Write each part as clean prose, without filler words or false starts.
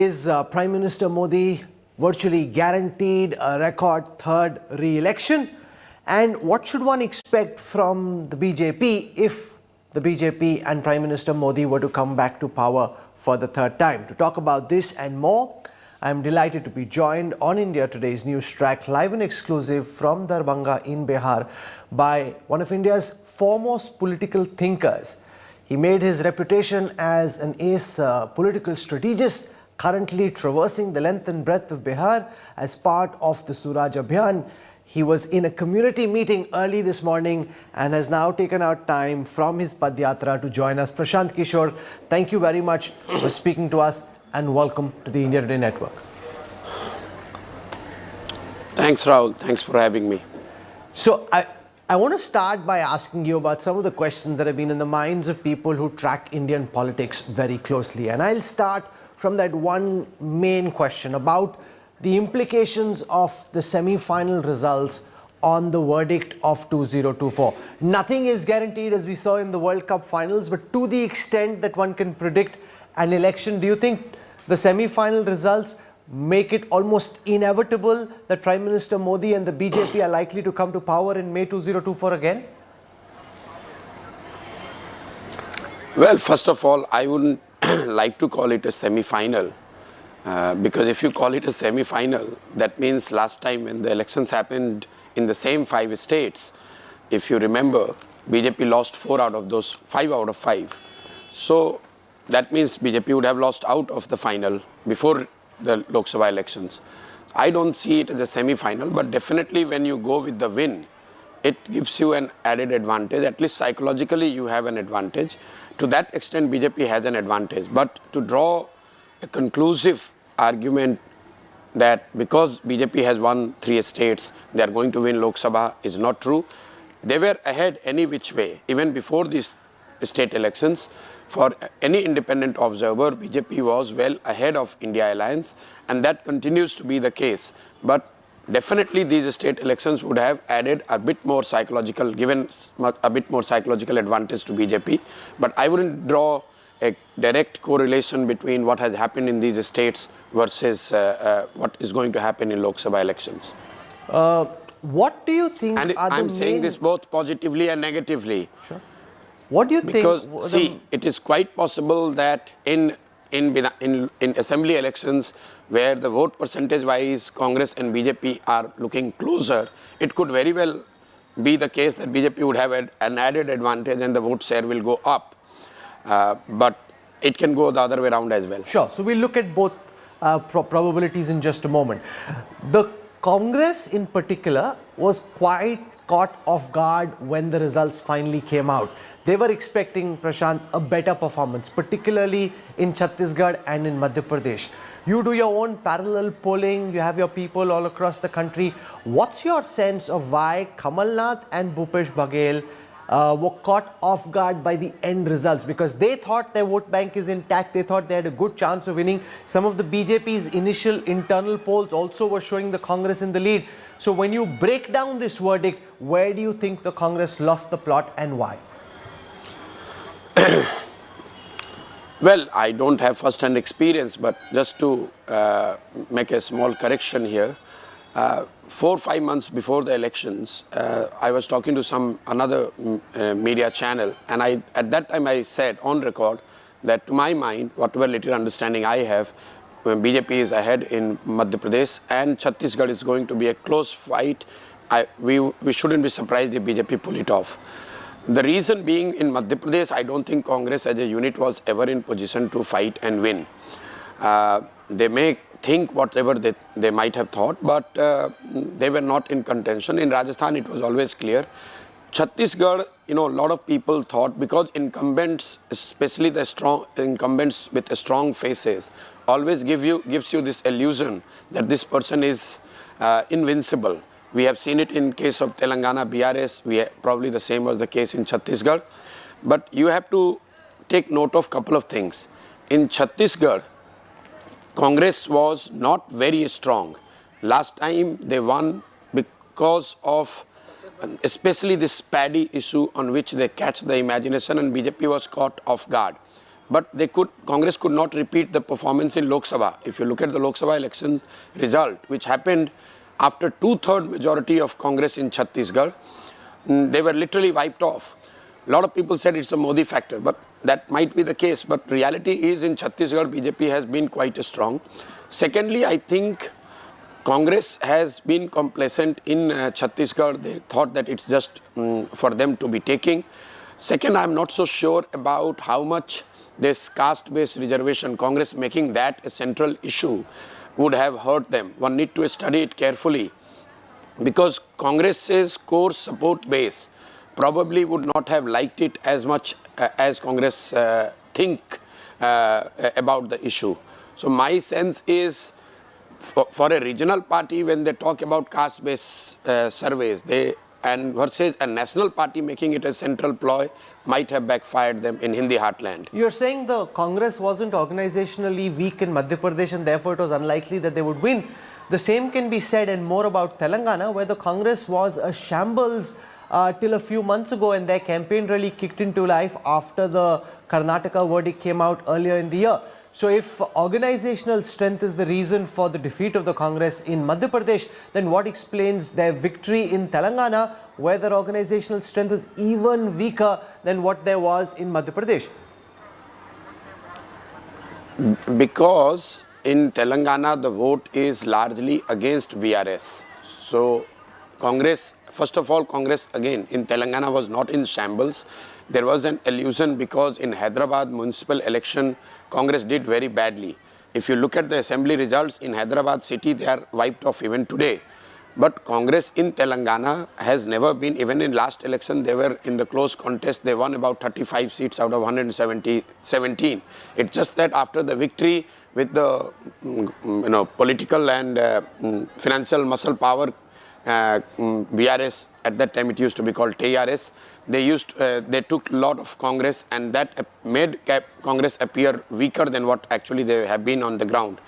Is Prime Minister Modi virtually guaranteed a record third re-election? And what should one expect from the BJP if the BJP and Prime Minister Modi were to come back to power for the third time? To talk about this and more, I'm delighted to be joined on India Today's Newstrack, live and exclusive from Darbhanga in Bihar, by one of India's foremost political thinkers. He made his reputation as an ace political strategist, currently traversing the length and breadth of Bihar as part of the Suraj Abhiyan. He was in a community meeting early this morning and has now taken out time from his Padyatra to join us. Prashant Kishor, thank you very much for speaking to us and welcome to the India Today Network. Thanks, Rahul. Thanks for having me. So I want to start by asking you about some of the questions that have been in the minds of people who track Indian politics very closely. And I'll start from that one main question about the implications of the semi-final results on the verdict of 2024. Nothing is guaranteed, as we saw in the World Cup finals, but to the extent that one can predict an election, do you think the semi-final results make it almost inevitable that Prime Minister Modi and the BJP are likely to come to power in May 2024 again? Well, first of all, I wouldn't like to call it a semi-final because if you call it a semi-final, that means last time when the elections happened in the same 5 states, if you remember, BJP lost 4 out of those 5 out of 5. So that means BJP would have lost out of the final before the Lok Sabha elections. I don't see it as a semi-final, but definitely when you go with the win, it gives you an added advantage. At least psychologically, you have an advantage. To that extent, BJP has an advantage. But to draw a conclusive argument that because BJP has won 3 states, they are going to win Lok Sabha is not true. They were ahead any which way, even before these state elections. For any independent observer, BJP was well ahead of India Alliance, and that continues to be the case. But definitely these state elections would have added a bit more psychological, given a bit more psychological advantage to BJP. But I wouldn't draw a direct correlation between what has happened in these states versus what is going to happen in Lok Sabha elections. What do you think and are I'm the saying main... this both positively and negatively. Sure. What do you because, think... see, it is quite possible that in assembly elections where the vote percentage-wise Congress and BJP are looking closer, it could very well be the case that BJP would have an added advantage and the vote share will go up. But it can go the other way around as well. Sure. So we'll look at both probabilities in just a moment. The Congress in particular was quite caught off guard when the results finally came out. They were expecting, Prashant, a better performance, particularly in Chhattisgarh and in Madhya Pradesh. You do your own parallel polling, you have your people all across the country. What's your sense of why Kamal Nath and Bhupesh Baghel were caught off guard by the end results? Because they thought their vote bank is intact, they thought they had a good chance of winning. Some of the BJP's initial internal polls also were showing the Congress in the lead. So when you break down this verdict, where do you think the Congress lost the plot and why? Well, I don't have first-hand experience, but just to make a small correction here, 4 or 5 months before the elections, I was talking to another media channel, and at that time I said on record that to my mind, whatever little understanding I have, BJP is ahead in Madhya Pradesh and Chhattisgarh is going to be a close fight. We shouldn't be surprised if BJP pull it off. The reason being, in Madhya Pradesh, I don't think Congress as a unit was ever in position to fight and win. They may think whatever they might have thought, but they were not in contention. In Rajasthan, it was always clear. Chhattisgarh, a lot of people thought because incumbents, especially the strong incumbents with strong faces, always gives you this illusion that this person is invincible. We have seen it in case of Telangana, BRS, probably the same was the case in Chhattisgarh. But you have to take note of a couple of things. In Chhattisgarh, Congress was not very strong. Last time they won because of especially this paddy issue on which they catch the imagination, and BJP was caught off guard. but Congress could not repeat the performance in Lok Sabha. If you look at the Lok Sabha election result, which happened after 2/3 majority of Congress in Chhattisgarh, they were literally wiped off. A lot of people said it's a Modi factor, but that might be the case. But reality is in Chhattisgarh, BJP has been quite strong. Secondly, I think Congress has been complacent in Chhattisgarh. They thought that it's just for them to be taking. Second, I'm not so sure about how much this caste-based reservation, Congress making that a central issue, would have hurt them. One need to study it carefully, because Congress's core support base probably would not have liked it as much as Congress think about the issue. So my sense is, for a regional party, when they talk about caste-based surveys, and versus a national party making it a central ploy, might have backfired them in Hindi heartland. You're saying the Congress wasn't organizationally weak in Madhya Pradesh and therefore it was unlikely that they would win. The same can be said and more about Telangana, where the Congress was a shambles till a few months ago, and their campaign really kicked into life after the Karnataka verdict came out earlier in the year. So if organizational strength is the reason for the defeat of the Congress in Madhya Pradesh, then what explains their victory in Telangana, where their organizational strength was even weaker than what there was in Madhya Pradesh? Because in Telangana, the vote is largely against VRS. So Congress, first of all, Congress again in Telangana was not in shambles. There was an illusion because in Hyderabad municipal election, Congress did very badly. If you look at the assembly results in Hyderabad city, they are wiped off even today. But Congress in Telangana has never been, even in last election, they were in the close contest. They won about 35 seats out of 117. It's just that after the victory with the political and financial muscle power, VRS, at that time it used to be called TRS, they took a lot of Congress, and that made Congress appear weaker than what actually they have been on the ground.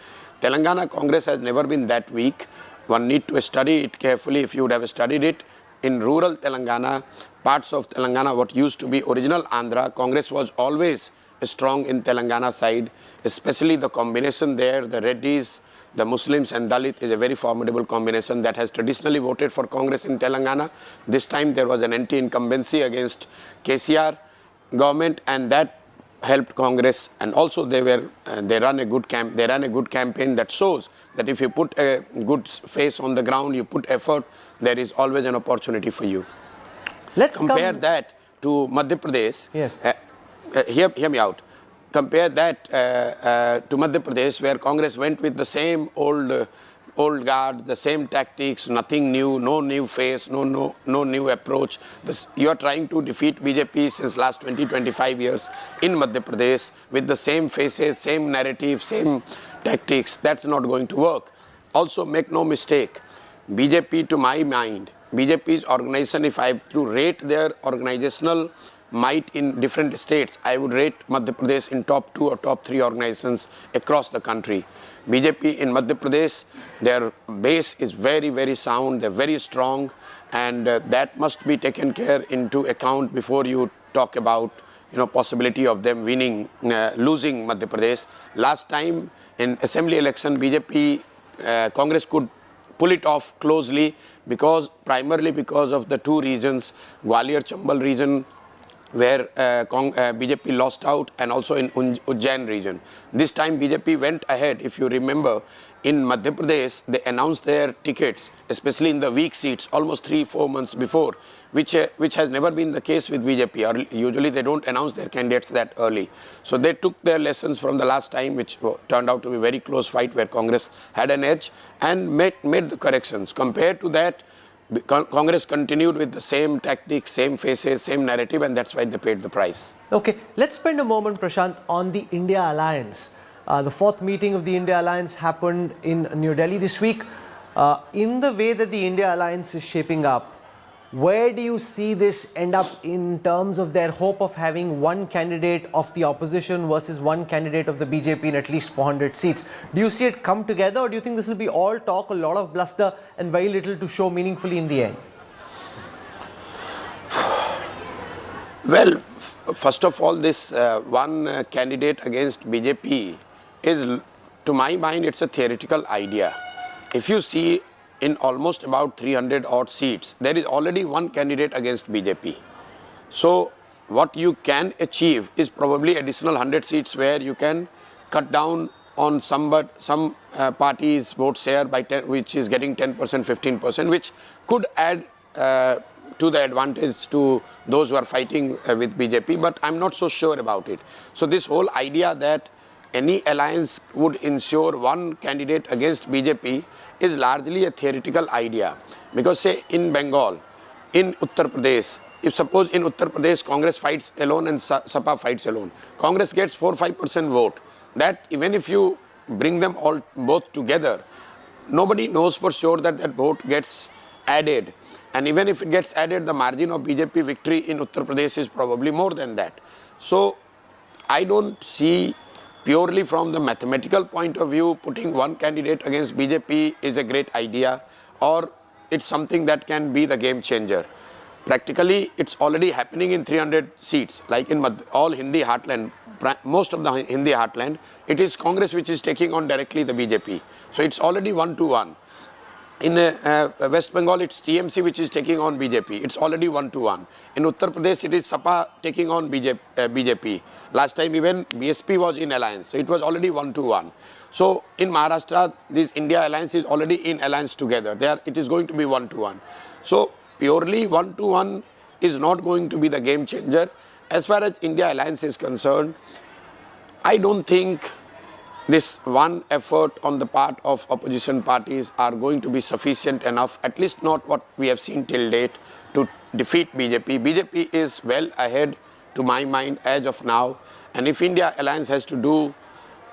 Telangana Congress has never been that weak. One need to study it carefully. If you would have studied it, in rural Telangana, parts of Telangana, what used to be original Andhra, Congress was always strong in Telangana side, especially the combination there, the Reddis, the Muslims and Dalit is a very formidable combination that has traditionally voted for Congress in Telangana. This time there was an anti-incumbency against KCR government, and that helped Congress. And also they ran a good campaign that shows that if you put a good face on the ground, you put effort, there is always an opportunity for you. Let's compare that to Madhya Pradesh. Yes. Hear me out. Compare that to Madhya Pradesh, where Congress went with the same old guard, the same tactics, nothing new, no new face, no new approach. You are trying to defeat BJP since last 20-25 years in Madhya Pradesh with the same faces, same narrative, same tactics. That's not going to work. Also, make no mistake, BJP, to my mind, BJP's organization, if I have to rate their organizational might in different states, I would rate Madhya Pradesh in top 2 or top 3 organizations across the country. BJP in Madhya Pradesh, their base is very, very sound, they're very strong, and that must be taken care into account before you talk about possibility of them winning, losing Madhya Pradesh. Last time in assembly election, BJP, Congress could pull it off closely primarily because of the 2 regions, Gwalior-Chambal region, where BJP lost out, and also in Ujjain region. This time BJP went ahead. If you remember, in Madhya Pradesh, they announced their tickets, especially in the weak seats, almost 3-4 months before, which has never been the case with BJP. Or usually they don't announce their candidates that early. So they took their lessons from the last time, which turned out to be a very close fight where Congress had an edge, and made the corrections. Compared to that, Congress continued with the same tactics, same faces, same narrative, and that's why they paid the price. Okay, let's spend a moment, Prashant, on the India Alliance. The 4th meeting of the India Alliance happened in New Delhi this week. In the way that the India Alliance is shaping up, where do you see this end up in terms of their hope of having one candidate of the opposition versus one candidate of the BJP in at least 400 seats? Do you see it come together, or do you think this will be all talk, a lot of bluster, and very little to show meaningfully in the end? Well, first of all, this one candidate against BJP is, to my mind, it's a theoretical idea. If you see in almost about 300 odd seats, there is already one candidate against BJP. So what you can achieve is probably additional 100 seats where you can cut down on some parties' vote share by 10, which is getting 10%, 15%, which could add to the advantage to those who are fighting with BJP, but I'm not so sure about it. So this whole idea that any alliance would ensure one candidate against BJP is largely a theoretical idea. Because say in Bengal, in Uttar Pradesh, if suppose in Uttar Pradesh Congress fights alone and Sapa fights alone, Congress gets 4-5% vote. That even if you bring them all both together, nobody knows for sure that that vote gets added. And even if it gets added, the margin of BJP victory in Uttar Pradesh is probably more than that. So I don't see, purely from the mathematical point of view, putting one candidate against BJP is a great idea, or it's something that can be the game changer. Practically, it's already happening in 300 seats, like in all Hindi heartland, most of the Hindi heartland, it is Congress which is taking on directly the BJP. So it's already 1-1. In West Bengal, it's TMC which is taking on BJP. It's already 1-1. In Uttar Pradesh, it is Sapa taking on BJP. Last time even BSP was in alliance. So it was already 1-1. So in Maharashtra, this India alliance is already in alliance together. It is going to be 1-1. So purely 1-1 is not going to be the game changer. As far as India alliance is concerned, I don't think this one effort on the part of opposition parties are going to be sufficient enough, at least not what we have seen till date, to defeat BJP. BJP is well ahead, to my mind, as of now. And if India alliance has to do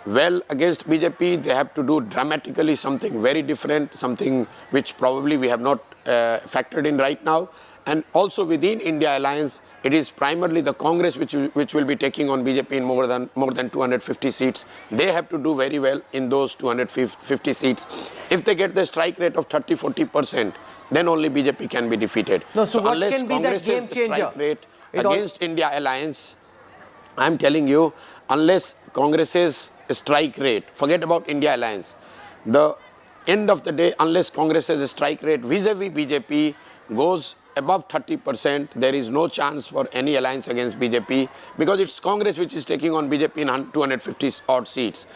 well against BJP, they have to do dramatically something very different, something which probably we have not factored in right now. And also within India alliance, it is primarily the Congress which will be taking on BJP in more than 250 seats. They have to do very well in those 250 seats. If they get the strike rate of 30-40%, then only BJP can be defeated. No, so what unless can be Congress's that game changer? strike rate against India alliance, I'm telling you, unless Congress's strike rate, forget about India alliance, the end of the day, unless Congress's strike rate vis-a-vis BJP goes above 30%, there is no chance for any alliance against BJP, because it's Congress which is taking on BJP in 250 odd seats.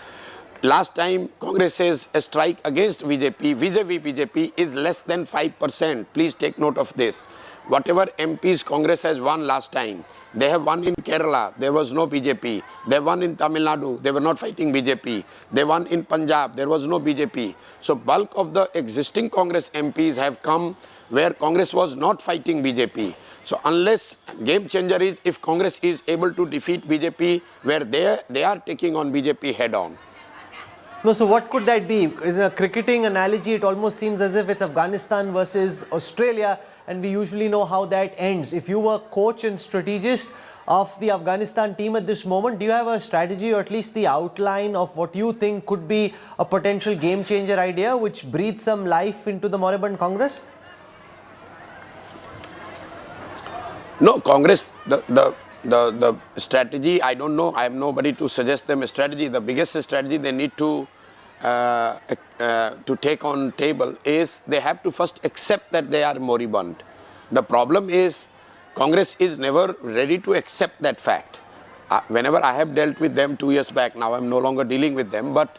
Last time Congress's strike against BJP vis-a-vis BJP is less than 5%. Please take note of this. Whatever MPs Congress has won last time, they have won in Kerala, there was no BJP. They won in Tamil Nadu, they were not fighting BJP. They won in Punjab, there was no BJP. So bulk of the existing Congress MPs have come where Congress was not fighting BJP. So unless game changer is if Congress is able to defeat BJP where they are taking on BJP head on. No, so what could that be? In a cricketing analogy, it almost seems as if it's Afghanistan versus Australia, and we usually know how that ends. If you were coach and strategist of the Afghanistan team at this moment, do you have a strategy or at least the outline of what you think could be a potential game changer idea which breathes some life into the moribund Congress? No, Congress, the strategy, I don't know, I have nobody to suggest them a strategy. The biggest strategy they need to take on table is they have to first accept that they are moribund. The problem is Congress is never ready to accept that fact. Whenever I have dealt with them 2 years back, now I'm no longer dealing with them, but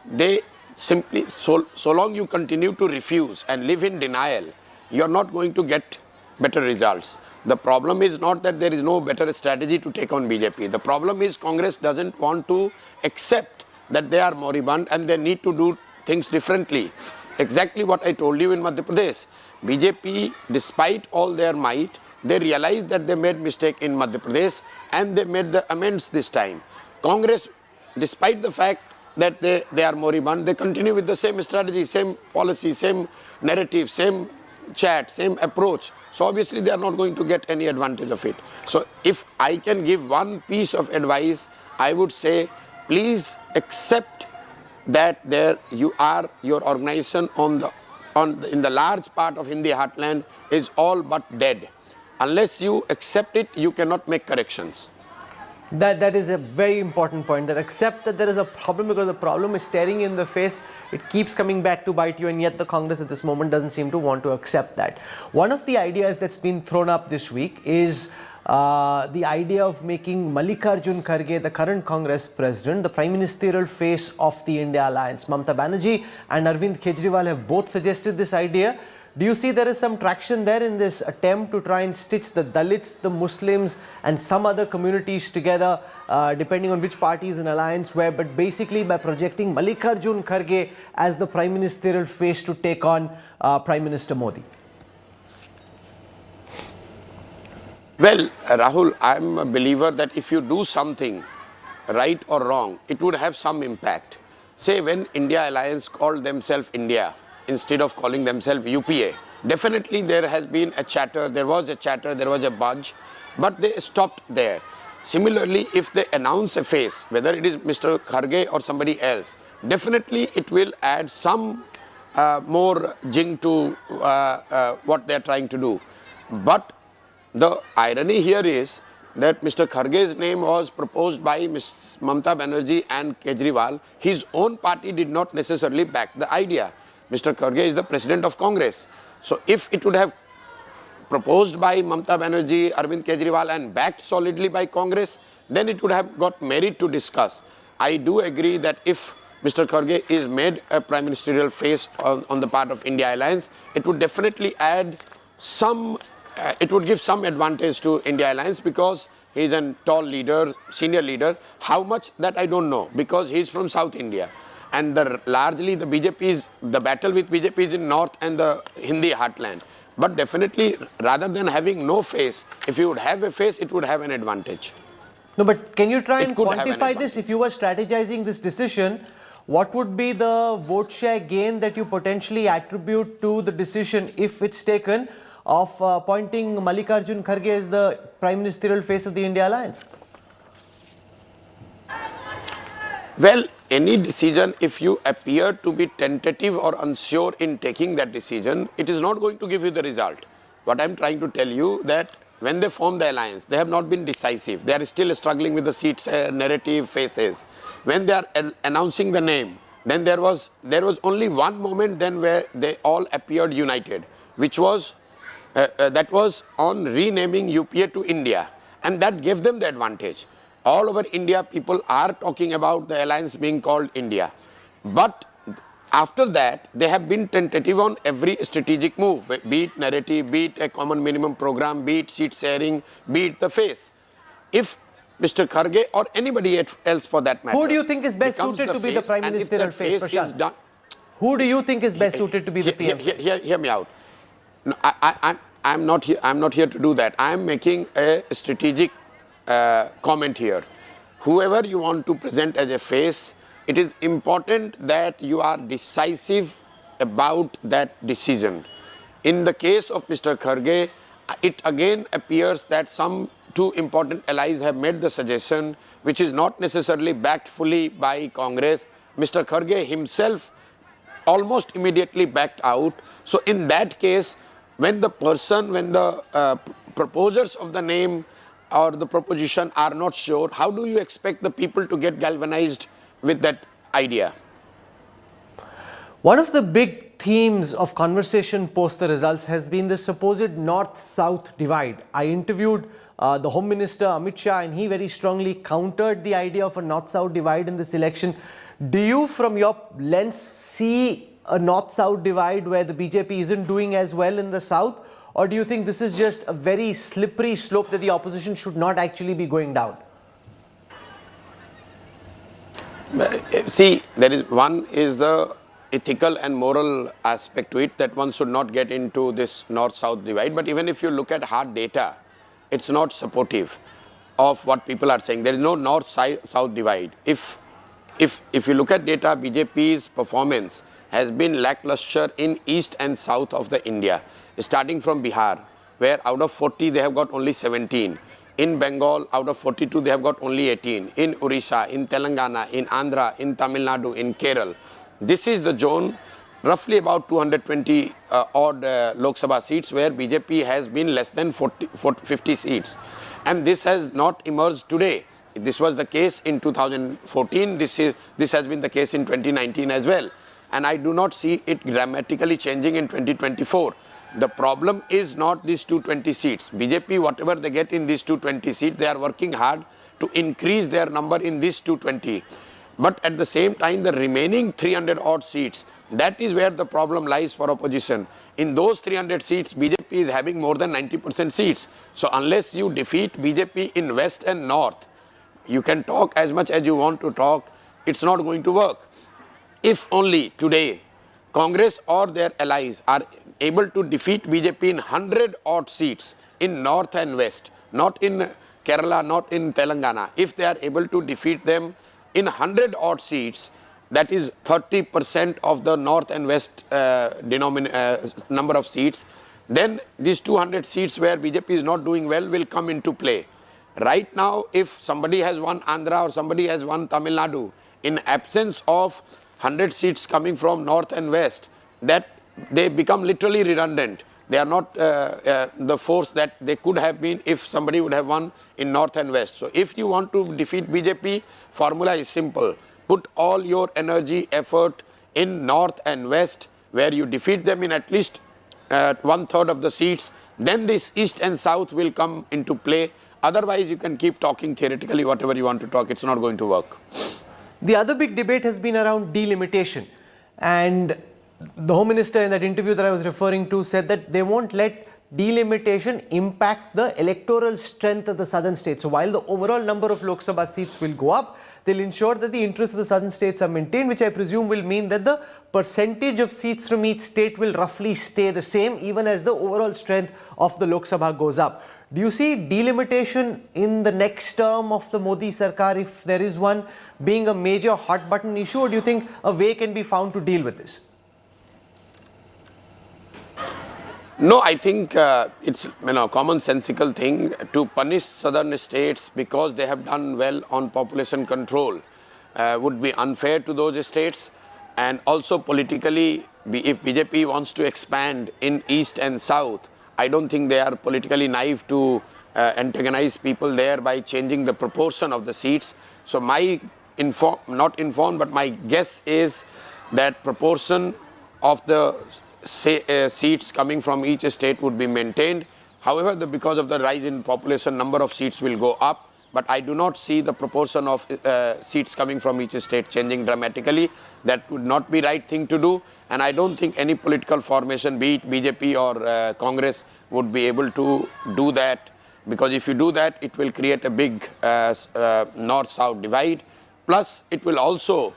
they simply, so long you continue to refuse and live in denial, you're not going to get better results. The problem is not that there is no better strategy to take on BJP. The problem is Congress doesn't want to accept that they are moribund and they need to do things differently. Exactly what I told you in Madhya Pradesh. BJP, despite all their might, they realized that they made mistake in Madhya Pradesh and they made the amends this time. Congress, despite the fact that they are moribund, they continue with the same strategy, same policy, same narrative, same chat, same approach. So obviously they are not going to get any advantage of it. So if I can give one piece of advice, I would say, please accept that your organization in the large part of Hindi heartland is all but dead. Unless you accept it, you cannot make corrections. That is a very important point, that accept that there is a problem, because the problem is staring you in the face. It keeps coming back to bite you, and yet the Congress at this moment doesn't seem to want to accept that. One of the ideas that's been thrown up this week is the idea of making Mallikarjun Kharge, the current Congress president, the prime ministerial face of the India alliance. Mamata Banerjee and Arvind Kejriwal have both suggested this idea. Do you see there is some traction there in this attempt to try and stitch the Dalits, the Muslims and some other communities together, depending on which party is in alliance where, but basically by projecting Mallikarjun Kharge as the prime ministerial face to take on Prime Minister Modi? Well, Rahul, I'm a believer that if you do something right or wrong, it would have some impact. Say when India Alliance called themselves India instead of calling themselves UPA, definitely there has been a chatter, there was a buzz, but they stopped there. Similarly, if they announce a face, whether it is Mr. Kharge or somebody else, definitely it will add some more jing to what they are trying to do. But the irony here is that Mr. Kharge's name was proposed by Ms. Mamata Banerjee and Kejriwal. His own party did not necessarily back the idea. Mr. Kharge is the president of Congress. So if it would have proposed by Mamata Banerjee, Arvind Kejriwal and backed solidly by Congress, then it would have got merit to discuss. I do agree that if Mr. Kharge is made a prime ministerial face on the part of India Alliance, it would definitely add some it would give some advantage to India Alliance, because he is a tall leader, senior leader. How much, that I don't know, because he is from South India. And largely the battle with BJP is in North and the Hindi heartland. But definitely, rather than having no face, if you would have a face, it would have an advantage. No, but can you try and quantify this? If you were strategizing this decision, what would be the vote share gain that you potentially attribute to the decision, if it's taken, of appointing Mallikarjun Kharge as the prime ministerial face of the India Alliance? Well, any decision, if you appear to be tentative or unsure in taking that decision, it is not going to give you the result. What I'm trying to tell you, that when they formed the alliance, they have not been decisive. They are still struggling with the seats, narrative faces. When they are announcing the name, then there was only one moment then where they all appeared united, which was that was on renaming UPA to India, and that gave them the advantage. All over India, people are talking about the alliance being called India. But after that, they have been tentative on every strategic move, be it narrative, be it a common minimum program, be it seat sharing, be it the face. If Mr. Kharge or anybody else for that matter, who do you think is best suited to be the prime ministerial face, Prashant? Who do you think is best suited to be the PM? Hear me out. No, I'm not here to do that. I'm making a strategic comment here. Whoever you want to present as a face, it is important that you are decisive about that decision. In the case of Mr. Kharge, it again appears that some two important allies have made the suggestion, which is not necessarily backed fully by Congress. Mr. Kharge himself almost immediately backed out. So in that case, when the proposers of the name or the proposition are not sure, how do you expect the people to get galvanized with that idea? One of the big themes of conversation post the results has been the supposed North-South divide. I interviewed the Home Minister Amit Shah, and he very strongly countered the idea of a North-South divide in this election. Do you, from your lens, see a North-South divide where the BJP isn't doing as well in the South? Or do you think this is just a very slippery slope that the opposition should not actually be going down? See, one is the ethical and moral aspect to it, that one should not get into this North-South divide. But even if you look at hard data, it's not supportive of what people are saying. There is no North-South divide. If you look at data, BJP's performance has been lackluster in east and south of the India, starting from Bihar, where out of 40 they have got only 17. In Bengal, out of 42 they have got only 18. In Orissa, in Telangana, in Andhra, in Tamil Nadu, in Kerala. This is the zone, roughly about 220 odd Lok Sabha seats, where BJP has been less than 50 seats. And this has not emerged today. This was the case in 2014. This has been the case in 2019 as well. And I do not see it dramatically changing in 2024. The problem is not these 220 seats. BJP, whatever they get in these 220 seats, they are working hard to increase their number in these 220. But at the same time, the remaining 300 odd seats, that is where the problem lies for opposition. In those 300 seats, BJP is having more than 90% seats. So unless you defeat BJP in West and North, you can talk as much as you want to talk, it's not going to work. If only today, Congress or their allies are able to defeat BJP in 100 odd seats in North and West, not in Kerala, not in Telangana, if they are able to defeat them in 100 odd seats, that is 30% of the North and West number of seats, then these 200 seats where BJP is not doing well will come into play. Right now, if somebody has won Andhra or somebody has won Tamil Nadu, in absence of 100 seats coming from North and West, that they become literally redundant. They are not the force that they could have been if somebody would have won in North and West. So if you want to defeat BJP, formula is simple. Put all your energy, effort in North and West, where you defeat them in at least 1/3 of the seats. Then this East and South will come into play. Otherwise, you can keep talking theoretically whatever you want to talk. It's not going to work. The other big debate has been around delimitation. And the Home Minister in that interview that I was referring to said that they won't let delimitation impact the electoral strength of the southern states. So while the overall number of Lok Sabha seats will go up, they'll ensure that the interests of the southern states are maintained, which I presume will mean that the percentage of seats from each state will roughly stay the same, even as the overall strength of the Lok Sabha goes up. Do you see delimitation in the next term of the Modi Sarkar, if there is one, being a major hot button issue, or do you think a way can be found to deal with this? No, I think it's a commonsensical thing to punish southern states because they have done well on population control would be unfair to those states. And also politically, if BJP wants to expand in East and South, I don't think they are politically naive to antagonize people there by changing the proportion of the seats. So my not informed, but my guess is that proportion of the seats coming from each state would be maintained. However, because of the rise in population, number of seats will go up. But I do not see the proportion of seats coming from each state changing dramatically. That would not be right thing to do. And I don't think any political formation, be it BJP or Congress, would be able to do that. Because if you do that, it will create a big north-south divide. Plus, it will also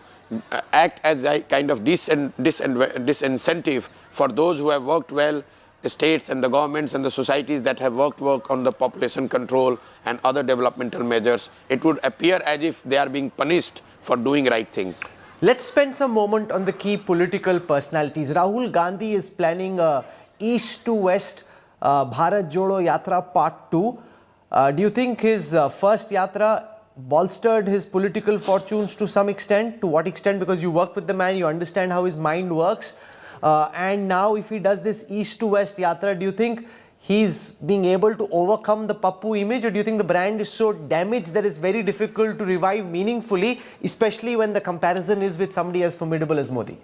act as a kind of disincentive for those who have worked well, the states and the governments and the societies that have work on the population control and other developmental measures. It would appear as if they are being punished for doing right thing. Let's spend some moment on the key political personalities. Rahul Gandhi is planning a East to West Bharat Jodo Yatra Part 2. Do you think his first Yatra bolstered his political fortunes to some extent? To what extent? Because you work with the man, you understand how his mind works. And now if he does this East to West Yatra, do you think he's being able to overcome the Pappu image, or do you think the brand is so damaged that it's very difficult to revive meaningfully, especially when the comparison is with somebody as formidable as Modi?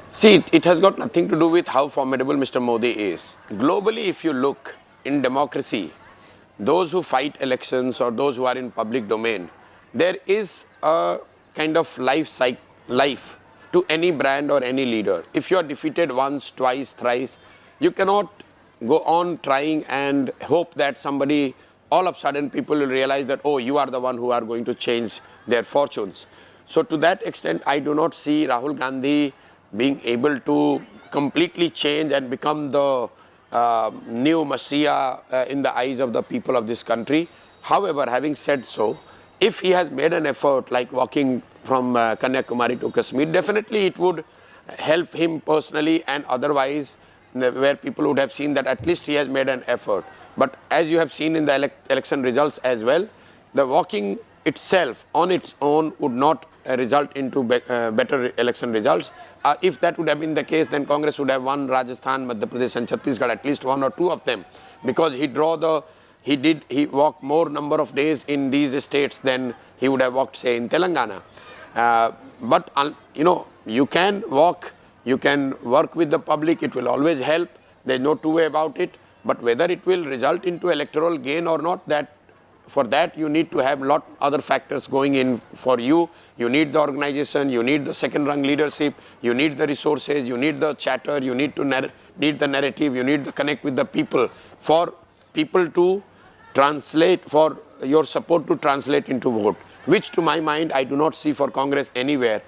See, it has got nothing to do with how formidable Mr. Modi is. Globally, if you look in democracy, those who fight elections or those who are in public domain, there is a kind of life to any brand or any leader. If you are defeated once, twice, thrice, you cannot go on trying and hope that somebody, all of a sudden people will realize that, oh, you are the one who are going to change their fortunes. So to that extent, I do not see Rahul Gandhi being able to completely change and become the new messiah in the eyes of the people of this country. However, having said so, if he has made an effort like walking from Kanyakumari to Kashmir, definitely it would help him personally and otherwise, where people would have seen that at least he has made an effort. But as you have seen in the election results as well, the walking itself on its own would not result into better election results. If that would have been the case, then Congress would have won Rajasthan, Madhya Pradesh and Chhattisgarh, at least one or two of them, because he He walked more number of days in these states than he would have walked, say, in Telangana. But you can walk, you can work with the public, it will always help. There's no two way about it. But whether it will result into electoral gain or not, for that you need to have lot other factors going in for you. You need the organization, you need the second rung leadership, you need the resources, you need the chatter, you need the narrative, you need the connect with the people, for people to translate, for your support to translate into vote, which to my mind I do not see for Congress anywhere.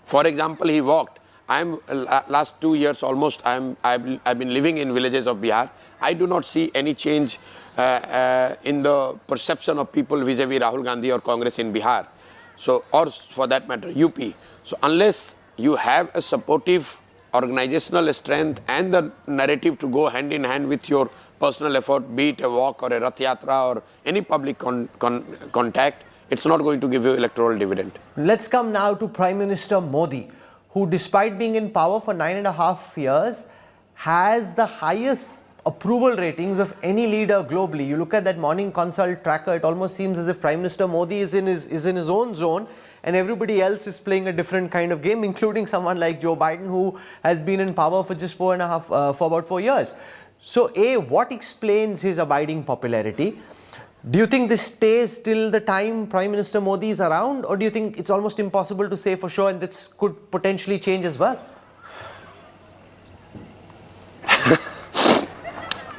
For example, he walked. Last 2 years almost, I've been living in villages of Bihar. I do not see any change in the perception of people vis-a-vis Rahul Gandhi or Congress in Bihar. So, or for that matter, UP. So, unless you have a supportive organizational strength and the narrative to go hand in hand with your personal effort, be it a walk or a Rath Yatra or any public contact, it's not going to give you electoral dividend. Let's come now to Prime Minister Modi, who, despite being in power for 9.5 years, has the highest approval ratings of any leader globally. You look at that Morning Consult tracker, it almost seems as if Prime Minister Modi is in his own zone and everybody else is playing a different kind of game, including someone like Joe Biden, who has been in power for just for about 4 years. So, A, what explains his abiding popularity? Do you think this stays till the time Prime Minister Modi is around, or do you think it's almost impossible to say for sure and this could potentially change as well?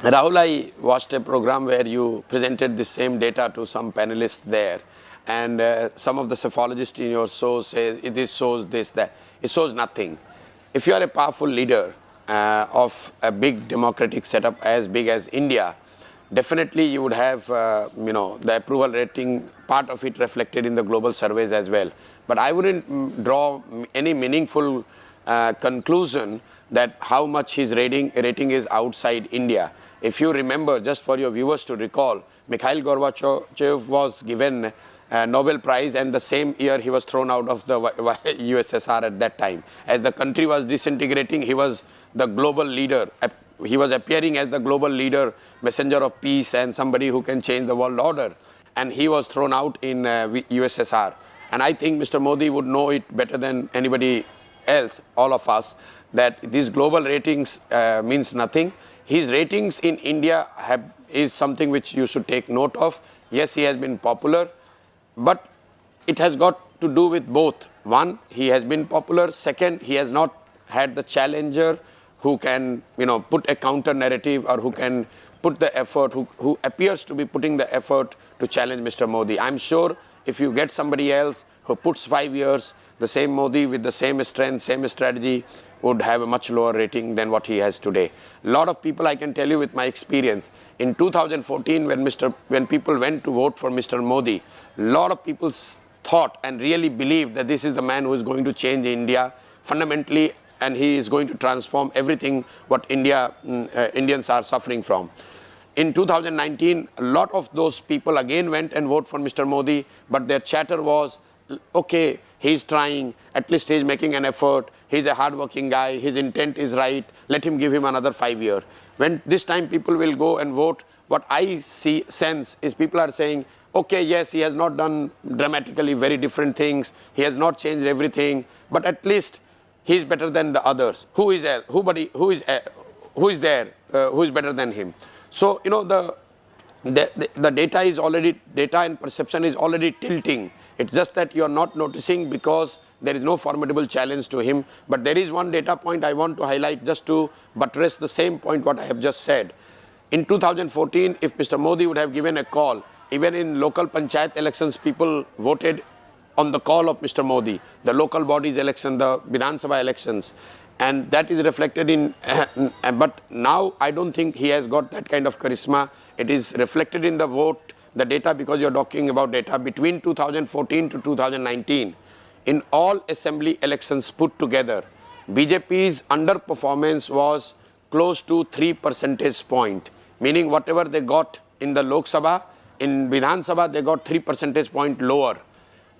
Rahul, I watched a program where you presented the same data to some panelists there, and some of the psephologists in your show say this shows this, that. It shows nothing. If you are a powerful leader of a big democratic setup as big as India, definitely you would have the approval rating, part of it reflected in the global surveys as well. But I wouldn't draw any meaningful conclusion that how much his rating is outside India. If you remember, just for your viewers to recall, Mikhail Gorbachev was given a Nobel Prize, and the same year he was thrown out of the USSR at that time. As the country was disintegrating, he was the global leader. He was appearing as the global leader, messenger of peace and somebody who can change the world order. And he was thrown out in USSR. And I think Mr. Modi would know it better than anybody else, all of us, that these global ratings means nothing. His ratings in India is something which you should take note of. Yes, he has been popular, but it has got to do with both. One, he has been popular. Second, he has not had the challenger who can, put a counter narrative, or who can put the effort, who appears to be putting the effort to challenge Mr. Modi. I'm sure if you get somebody else who puts 5 years, the same Modi with the same strength, same strategy, would have a much lower rating than what he has today. A lot of people, I can tell you with my experience, in 2014 when people went to vote for Mr. Modi, a lot of people thought and really believed that this is the man who is going to change India fundamentally, and he is going to transform everything what Indians are suffering from. In 2019, a lot of those people again went and voted for Mr. Modi, but their chatter was, okay, he's trying, at least he's making an effort, he's a hard-working guy, his intent is right, let him give him another 5 years. When this time people will go and vote, what I sense is people are saying, okay, yes, he has not done dramatically very different things, he has not changed everything, but at least he is better than the others. Who is there who is better than him? So, the data and perception is already tilting. It's just that you are not noticing because there is no formidable challenge to him. But there is one data point I want to highlight just to buttress the same point what I have just said. In 2014, if Mr. Modi would have given a call, even in local panchayat elections, people voted on the call of Mr. Modi, the local bodies election, the Vidhan Sabha elections, and that is reflected in, but now I don't think he has got that kind of charisma. It is reflected in the vote, the data, because you're talking about data between 2014 to 2019. In all assembly elections put together, BJP's underperformance was close to 3 percentage point, meaning whatever they got in the Lok Sabha, in Vidhan Sabha, they got 3 percentage point lower.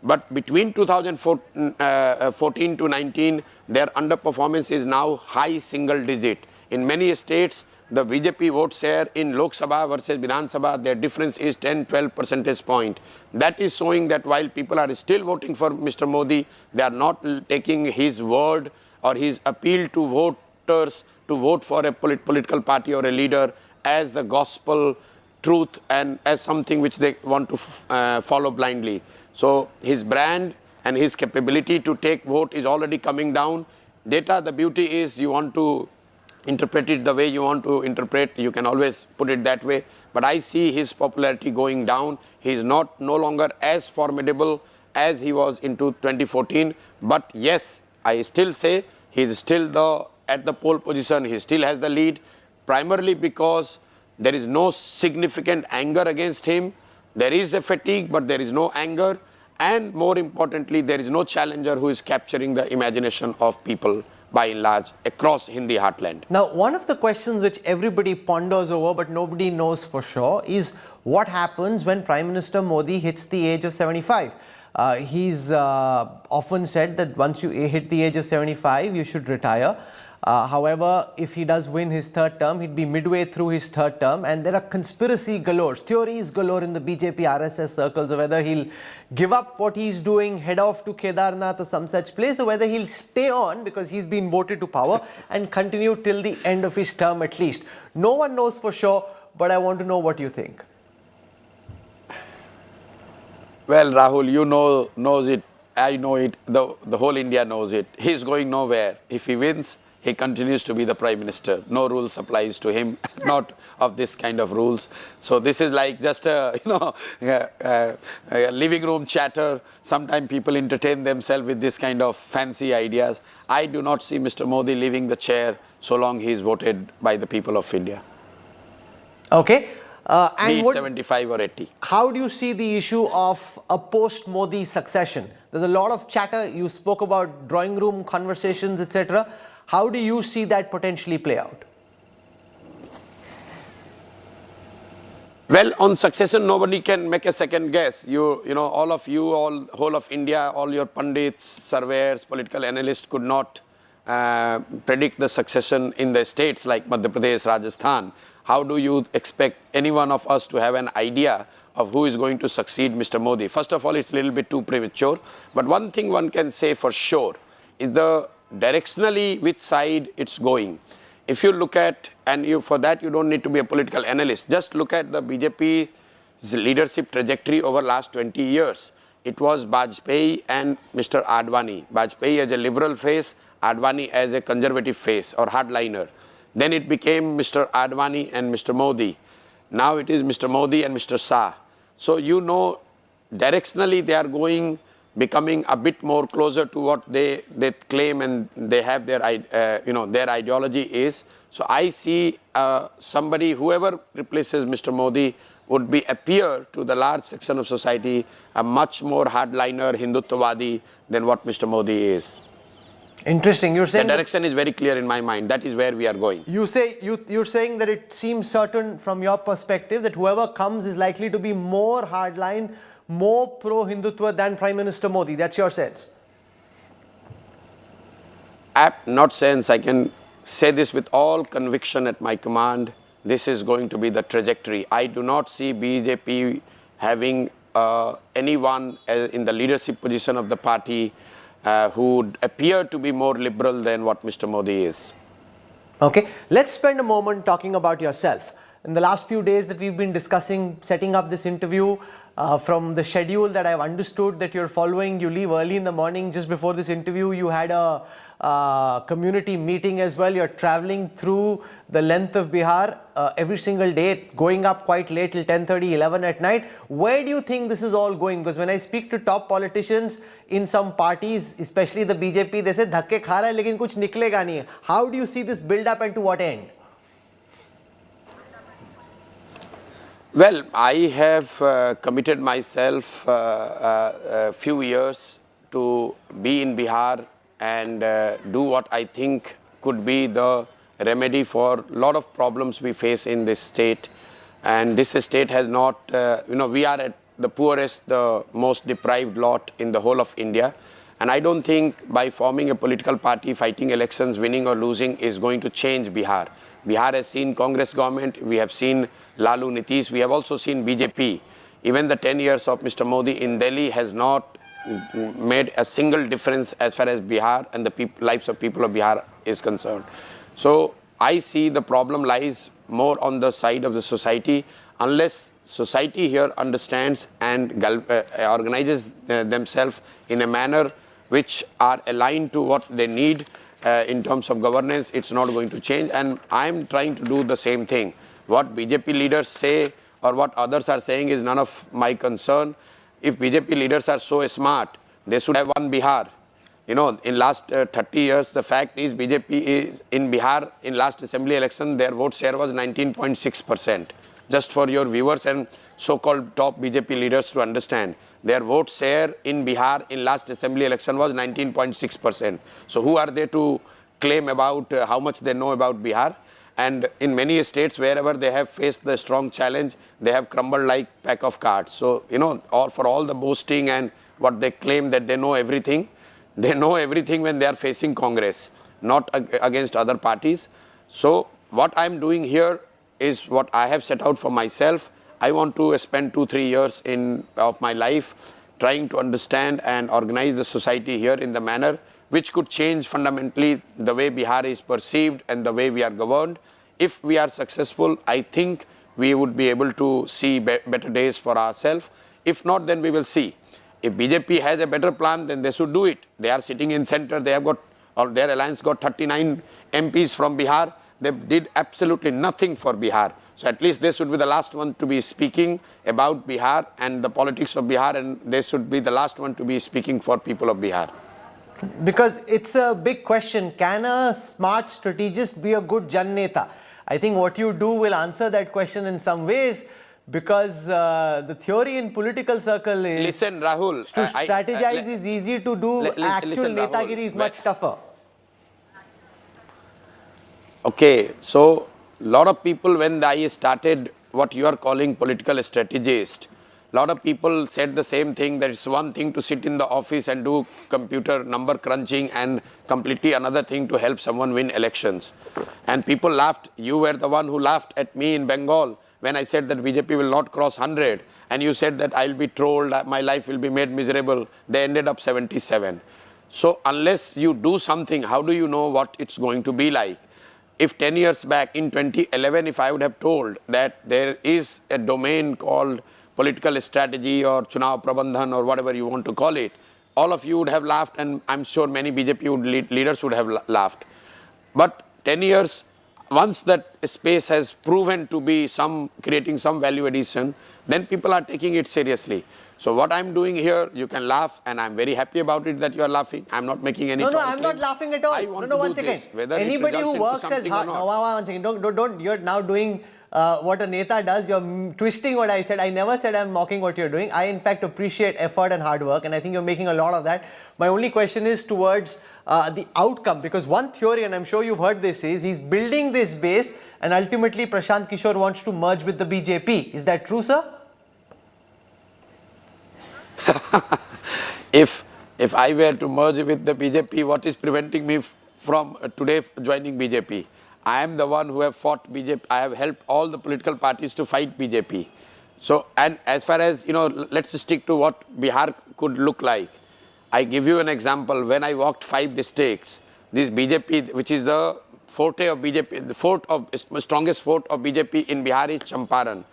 But between 2014 to 19, their underperformance is now high single digit. In many states, the BJP vote share in Lok Sabha versus Vidhan Sabha, their difference is 10-12 percentage point. That is showing that while people are still voting for Mr. Modi, they are not taking his word or his appeal to voters to vote for a political party or a leader as the gospel truth and as something which they want to follow blindly. So his brand and his capability to take vote is already coming down. Data, the beauty is you want to interpret it the way you want to interpret, you can always put it that way. But I see his popularity going down. He is no longer as formidable as he was in 2014. But yes, I still say he is still at the pole position. He still has the lead, primarily because there is no significant anger against him. There is a fatigue, but there is no anger. And more importantly, there is no challenger who is capturing the imagination of people by and large across Hindi heartland. Now, one of the questions which everybody ponders over but nobody knows for sure is what happens when Prime Minister Modi hits the age of 75. He's often said that once you hit the age of 75, you should retire. However, if he does win his third term, he'd be midway through his third term, and there are conspiracy galore, theories galore in the BJP RSS circles of whether he'll give up what he's doing, head off to Kedarnath or some such place, or whether he'll stay on because he's been voted to power and continue till the end of his term at least. No one knows for sure, but I want to know what you think. Well, Rahul, you knows it, I know it, the whole India knows it. He's going nowhere. If he wins, he continues to be the Prime Minister. No rules applies to him, not of this kind of rules. So this is like just a living room chatter. Sometimes people entertain themselves with this kind of fancy ideas. I do not see Mr. Modi leaving the chair so long he is voted by the people of India. Okay. Be it 75 or 80. How do you see the issue of a post-Modi succession? There's a lot of chatter. You spoke about drawing room conversations, etc. How do you see that potentially play out? Well, on succession, nobody can make a second guess. All of you, whole of India, all your pundits, surveyors, political analysts could not predict the succession in the states like Madhya Pradesh, Rajasthan. How do you expect any one of us to have an idea of who is going to succeed Mr. Modi? First of all, it's a little bit too premature. But one thing one can say for sure is the directionally which side it's going. If you look at, and for that you don't need to be a political analyst, just look at the BJP's leadership trajectory over last 20 years. It was Vajpayee and Mr. Advani. Vajpayee as a liberal face, Advani as a conservative face or hardliner. Then it became Mr. Advani and Mr. Modi. Now it is Mr. Modi and Mr. Shah. So directionally they are becoming a bit more closer to what they claim and they have their ideology is. So I see somebody, whoever replaces Mr. Modi would appear to the large section of society a much more hardliner Hindutvadi than what Mr. Modi is. Interesting. You're saying the direction is very clear in my mind. That is where we are going. You're saying that it seems certain from your perspective that whoever comes is likely to be more hardline, more pro-Hindutva than Prime Minister Modi. That's your sense? Not sense. I can say this with all conviction at my command. This is going to be the trajectory. I do not see BJP having anyone in the leadership position of the party who would appear to be more liberal than what Mr. Modi is. Okay, let's spend a moment talking about yourself. In the last few days that we've been discussing, setting up this interview, from the schedule that I've understood that you're following, you leave early in the morning. Just before this interview, you had a community meeting as well. You're traveling through the length of Bihar every single day, going up quite late till 10:30, 11 at night. Where do you think this is all going? Because when I speak to top politicians in some parties, especially the BJP, they say dhakke kha raha hai lekin kuch niklega nahi hai. How do you see this build up and to what end? Well, I have committed myself a few years to be in Bihar and do what I think could be the remedy for a lot of problems we face in this state. And this state has not, we are at the poorest, the most deprived lot in the whole of India. And I don't think by forming a political party, fighting elections, winning or losing is going to change Bihar. Bihar has seen Congress government, we have seen Lalu Nitish, we have also seen BJP. Even the 10 years of Mr. Modi in Delhi has not made a single difference as far as Bihar and the lives of people of Bihar is concerned. So I see the problem lies more on the side of the society. Unless society here understands and organizes themselves in a manner which are aligned to what they need in terms of governance, it's not going to change. And I'm trying to do the same thing. What BJP leaders say or what others are saying is none of my concern. If BJP leaders are so smart, they should have won Bihar. You know, in last 30 years, the fact is BJP is in Bihar, in last assembly election, their vote share was 19.6%. Just for your viewers and so-called top BJP leaders to understand, their vote share in Bihar in last assembly election was 19.6%. So who are they to claim about how much they know about Bihar? And in many states, wherever they have faced the strong challenge, they have crumbled like pack of cards. So, you know, or for all the boasting and what they claim that they know everything, they know everything when they are facing Congress, not against other parties. So what I'm doing here is what I have set out for myself. I want to spend 2-3 years of my life trying to understand and organize the society here in the manner which could change fundamentally the way Bihar is perceived and the way we are governed. If we are successful, I think we would be able to see better days for ourselves. If not, then we will see. If BJP has a better plan, then they should do it. They are sitting in center. They have got, or their alliance got 39 MPs from Bihar. They did absolutely nothing for Bihar. So at least they should be the last one to be speaking about Bihar and the politics of Bihar, and they should be the last one to be speaking for people of Bihar. Because it's a big question. Can a smart strategist be a good Jan Neta? I think what you do will answer that question in some ways, because the theory in political circle is... Listen, Rahul. To strategize is easy, to do actual netagiri is much tougher. Okay, so a lot of people, when I started what you are calling political strategist, a lot of people said the same thing, that it's one thing to sit in the office and do computer number crunching and completely another thing to help someone win elections. And people laughed. You were the one who laughed at me in Bengal when I said that BJP will not cross 100. And you said that I'll be trolled, my life will be made miserable. They ended up 77. So unless you do something, how do you know what it's going to be like? If 10 years back in 2011, if I would have told that there is a domain called political strategy or Chunav Prabandhan or whatever you want to call it, all of you would have laughed, and I'm sure many BJP leaders would have laughed. But 10 years, once that space has proven to be creating some value addition, then people are taking it seriously. So what I'm doing here, you can laugh, and I'm very happy about it that you are laughing. I'm not making any... No, I'm not laughing at all. I want to one do second. this, whether anybody who works as hard... No, one second. Don't. You're now doing what a Neta does. You're twisting what I said. I never said I'm mocking what you're doing. I, in fact, appreciate effort and hard work, and I think you're making a lot of that. My only question is towards the outcome, because one theory, and I'm sure you've heard this, is he's building this base, and ultimately Prashant Kishor wants to merge with the BJP. Is that true, sir? If I were to merge with the BJP, what is preventing me from today joining BJP? I am the one who have fought BJP. I have helped all the political parties to fight BJP. So, and as far as, let's stick to what Bihar could look like. I give you an example. When I walked 5 districts, this BJP, which is the forte of BJP, the strongest fort of BJP in Bihar is Champaran.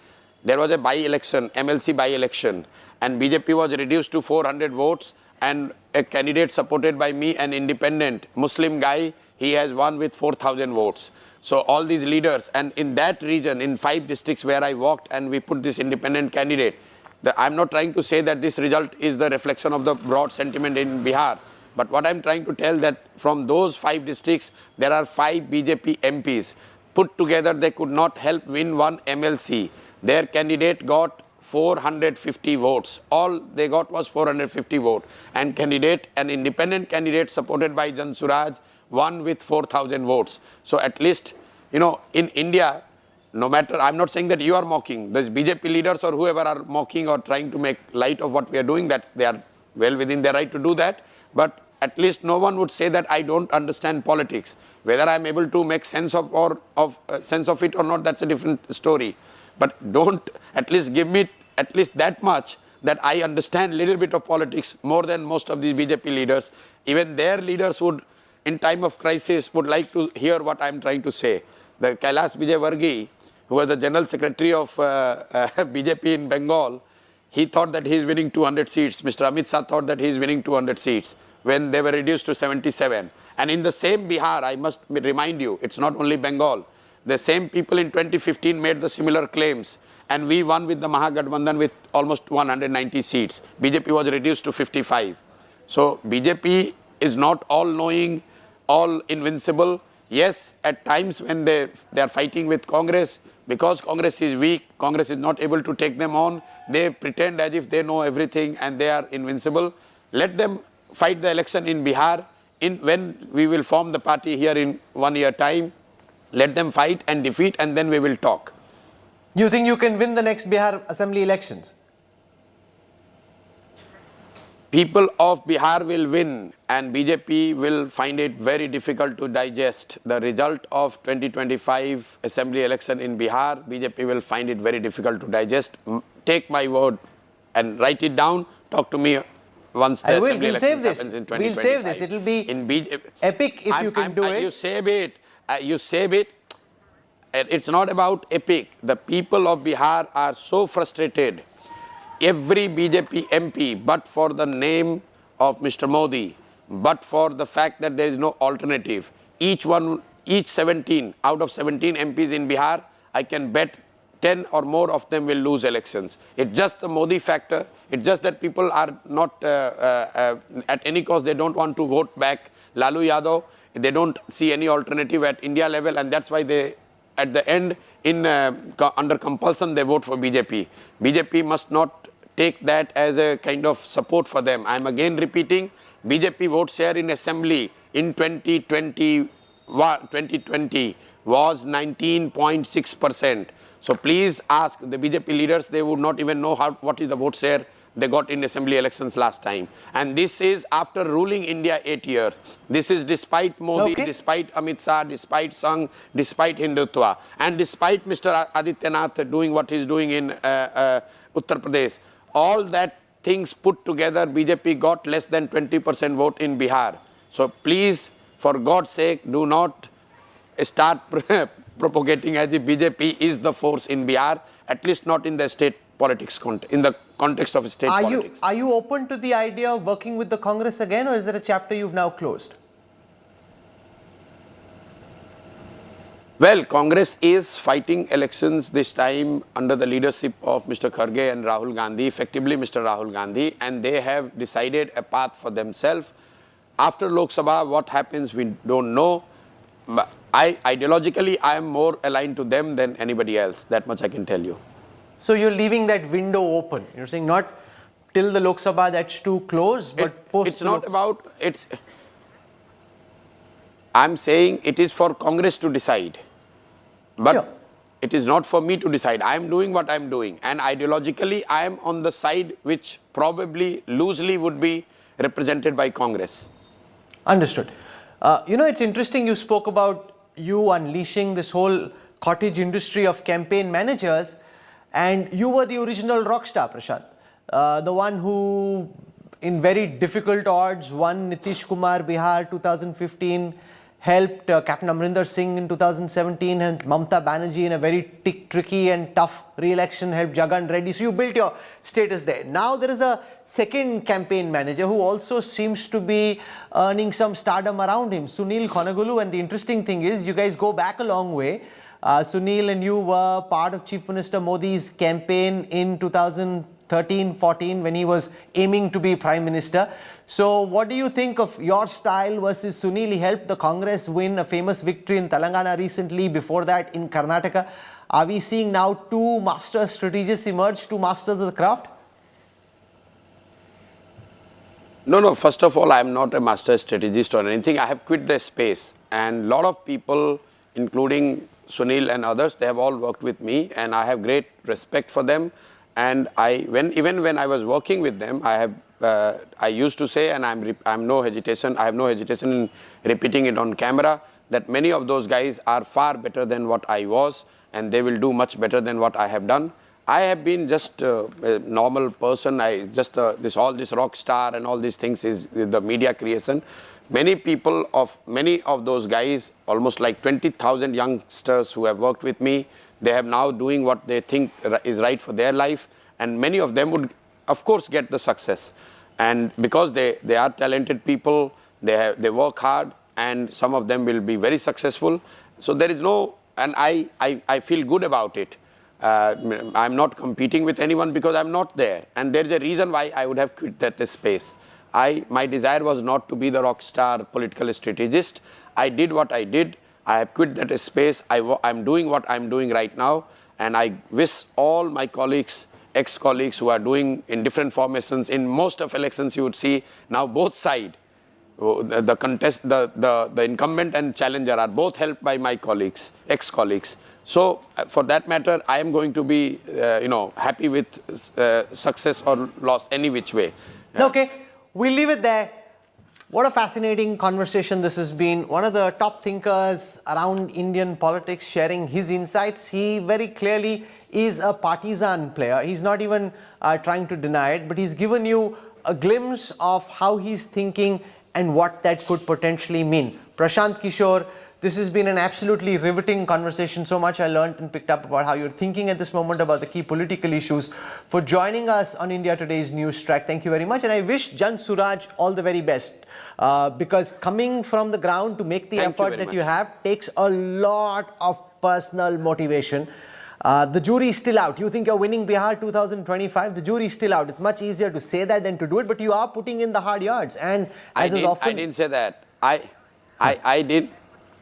There was a by-election, MLC by-election, and BJP was reduced to 400 votes, and a candidate supported by me, an independent Muslim guy, he has won with 4,000 votes. So all these leaders, and in that region, in 5 districts where I walked and we put this independent candidate, I'm not trying to say that this result is the reflection of the broad sentiment in Bihar, but what I'm trying to tell that from those 5 districts, there are 5 BJP MPs. Put together, they could not help win one MLC. Their candidate got 450 votes. All they got was 450 votes. And an independent candidate supported by Jan Suraj won with 4,000 votes. So at least, in India, no matter, I'm not saying that you are mocking, the BJP leaders or whoever are mocking or trying to make light of what we are doing, that they are well within their right to do that. but at least no one would say that I don't understand politics. Whether I'm able to make sense of it or not, that's a different story. But don't at least give me at least that much that I understand a little bit of politics more than most of these BJP leaders. Even their leaders would, in time of crisis, would like to hear what I'm trying to say. The Kailash Vijayvargiya, who was the General Secretary of BJP in Bengal, he thought that he is winning 200 seats. Mr. Amit Shah thought that he is winning 200 seats when they were reduced to 77. And in the same Bihar, I must remind you, it's not only Bengal. The same people in 2015 made the similar claims. And we won with the Mahagathbandhan with almost 190 seats. BJP was reduced to 55. So BJP is not all-knowing, all-invincible. Yes, at times when they are fighting with Congress, because Congress is weak, Congress is not able to take them on, they pretend as if they know everything and they are invincible. Let them fight the election in Bihar. When we will form the party here in 1 year time, let them fight and defeat, and then we will talk. You think you can win the next Bihar assembly elections? People of Bihar will win, and BJP will find it very difficult to digest the result of 2025 assembly election in Bihar. BJP will find it very difficult to digest. Take my word and write it down. Talk to me once the assembly election happens in 2025. We'll save this. It will be epic if you can do it. You save it. You save it. It's not about epic. The people of Bihar are so frustrated. Every BJP MP, but for the name of Mr. Modi, but for the fact that there is no alternative, each 17 out of 17 MPs in Bihar, I can bet 10 or more of them will lose elections. It's just the Modi factor. It's just that people are not, at any cost, they don't want to vote back Lalu Yadav. They don't see any alternative at India level, and that's why they, at the end, under compulsion, they vote for BJP. BJP must not take that as a kind of support for them. I'm again repeating, BJP vote share in assembly in 2020 was 19.6%. So please ask the BJP leaders, they would not even know what is the vote share they got in assembly elections last time. And this is after ruling India 8 years. This is despite Modi, despite Amit Shah, despite Sangh, despite Hindutva, and despite Mr. Adityanath doing what he's doing in Uttar Pradesh. All that things put together, BJP got less than 20% vote in Bihar. So please, for God's sake, do not start propagating as if BJP is the force in Bihar, at least not in the state politics, in the context of state politics. Are you open to the idea of working with the Congress again, or is there a chapter you've now closed? Well, Congress is fighting elections this time under the leadership of Mr. Kharge and Rahul Gandhi, effectively Mr. Rahul Gandhi, and they have decided a path for themselves. After Lok Sabha, what happens, we don't know. But ideologically, I am more aligned to them than anybody else. That much I can tell you. So you're leaving that window open. You're saying not till the Lok Sabha, that's too close, but post. It's not about, I'm saying it is for Congress to decide. But sure, it is not for me to decide. I am doing what I am doing. And ideologically, I am on the side which probably loosely would be represented by Congress. Understood. It's interesting you spoke about you unleashing this whole cottage industry of campaign managers, and you were the original rock star, Prashant. The one who, in very difficult odds, won Nitish Kumar Bihar 2015, helped Captain Amrinder Singh in 2017, and Mamata Banerjee in a very tricky and tough re-election helped Jagan Reddy. So you built your status there. Now there is a second campaign manager who also seems to be earning some stardom around him, Sunil Khonagulu. And the interesting thing is, you guys go back a long way. Sunil and you were part of Chief Minister Modi's campaign in 2013-14 when he was aiming to be Prime Minister. So what do you think of your style versus Sunil? He helped the Congress win a famous victory in Telangana recently, before that in Karnataka. Are we seeing now two master strategists emerge, two masters of the craft? No. First of all, I am not a master strategist or anything. I have quit the space. And a lot of people, including Sunil and others, they have all worked with me, and I have great respect for them. And even when I was working with them, I have I used to say, and I have no hesitation in repeating it on camera, that many of those guys are far better than what I was, and they will do much better than what I have done. I have been just a normal person. All this rock star and all these things is the media creation. Many of those guys, almost like 20,000 youngsters who have worked with me, they have now doing what they think is right for their life, and many of them would, of course, get the success. And because they are talented people, they work hard, and some of them will be very successful. So there is no, and I feel good about it. I'm not competing with anyone because I'm not there. And there is a reason why I would have quit that space. My desire was not to be the rock star political strategist. I did what I did. I have quit that space. I'm doing what I'm doing right now. And I wish all my colleagues, ex-colleagues who are doing in different formations, in most of elections you would see now both sides, the incumbent and challenger are both helped by my colleagues, ex-colleagues. So for that matter, I am going to be, happy with success or loss any which way. Okay, we'll leave it there. What a fascinating conversation this has been. One of the top thinkers around Indian politics sharing his insights. He very clearly is a partisan player. He's not even trying to deny it, but he's given you a glimpse of how he's thinking and what that could potentially mean. Prashant Kishor, this has been an absolutely riveting conversation. So much I learned and picked up about how you're thinking at this moment about the key political issues. For joining us on India Today's Newstrack, thank you very much. And I wish Jan Suraj all the very best. Because coming from the ground to make the effort that you have takes a lot of personal motivation. The jury is still out. You think you're winning Bihar 2025? The jury is still out. It's much easier to say that than to do it, but you are putting in the hard yards. And as is often, I didn't say that.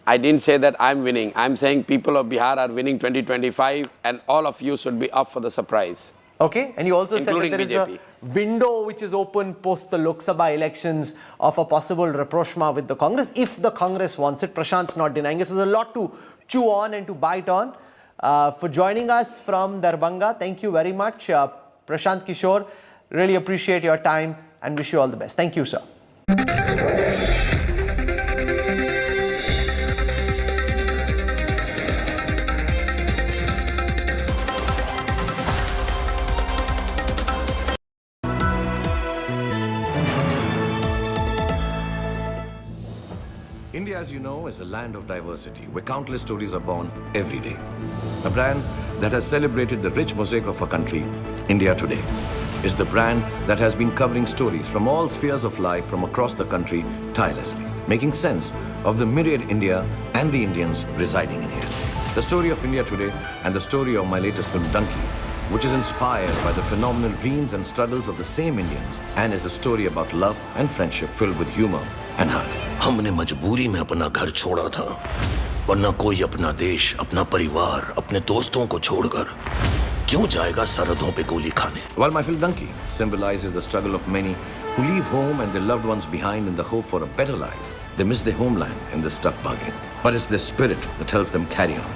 I didn't say that I'm winning. I'm saying people of Bihar are winning 2025, and all of you should be up for the surprise. Okay, and you also said that there is a window which is open post the Lok Sabha elections of a possible rapprochement with the Congress, if the Congress wants it. Prashant's not denying it. So there's a lot to chew on and to bite on. For joining us from Darbhanga, thank you very much. Prashant Kishor, really appreciate your time and wish you all the best. Thank you, sir. India, as you know, is a land of diversity, where countless stories are born every day. A brand that has celebrated the rich mosaic of our country, India Today, is the brand that has been covering stories from all spheres of life from across the country tirelessly, making sense of the myriad India and the Indians residing in here. The story of India Today and the story of my latest film, Donkey, which is inspired by the phenomenal dreams and struggles of the same Indians and is a story about love and friendship filled with humor and heart. हमने मजबूरी में अपना घर छोड़ा था, वरना कोई अपना देश, अपना परिवार, अपने दोस्तों को छोड़कर क्यों जाएगा सरहदों पे गोली खाने? While my film Donkey symbolizes the struggle of many who leave home and their loved ones behind in the hope for a better life, they miss their homeland in this tough bargain. But it's their spirit that helps them carry on.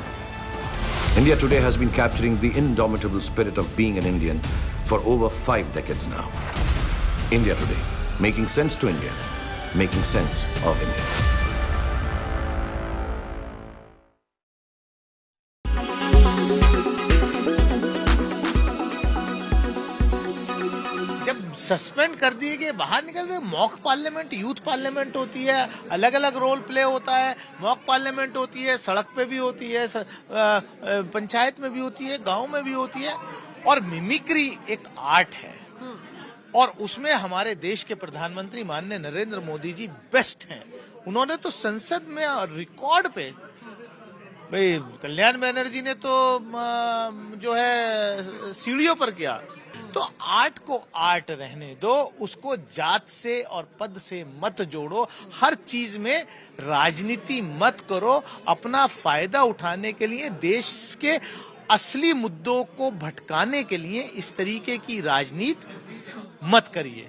India Today has been capturing the indomitable spirit of being an Indian for over 5 decades now. India Today, making sense to India, making sense of India. Suspend कर दिए गए, बाहर निकल गए। Mock parliament, youth parliament होती है, अलग अलग रोल प्ले होता है। मॉक पार्लियामेंट होती है, सड़क पे भी होती है, पंचायत में भी होती है, गांव में भी होती है। और मिमिक्री एक आर्ट है और उसमें हमारे देश के प्रधानमंत्री माननीय नरेंद्र मोदी जी बेस्ट हैं। उन्होंने तो संसद में रिकॉर्ड पे, भाई कल्याण बनर्जी ने तो जो है सीढ़ियों पर किया। तो आर्ट को आर्ट रहने दो, उसको जात से और पद से मत जोड़ो, हर चीज में राजनीति मत करो। अपना फायदा उठाने के लिए, देश के असली मुद्दों को भटकाने के लिए इस तरीके की राजनीति मत करिए।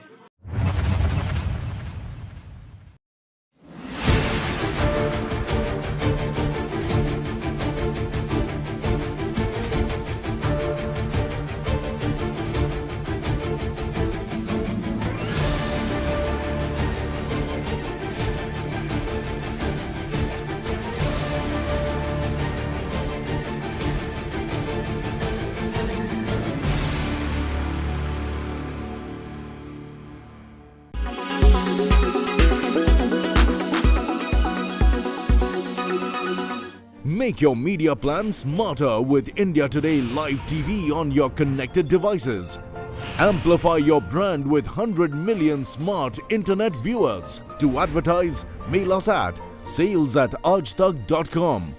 Make your media plan smarter with India Today Live TV on your connected devices. Amplify your brand with 100 million smart internet viewers. To advertise, mail us at sales@aajtak.com.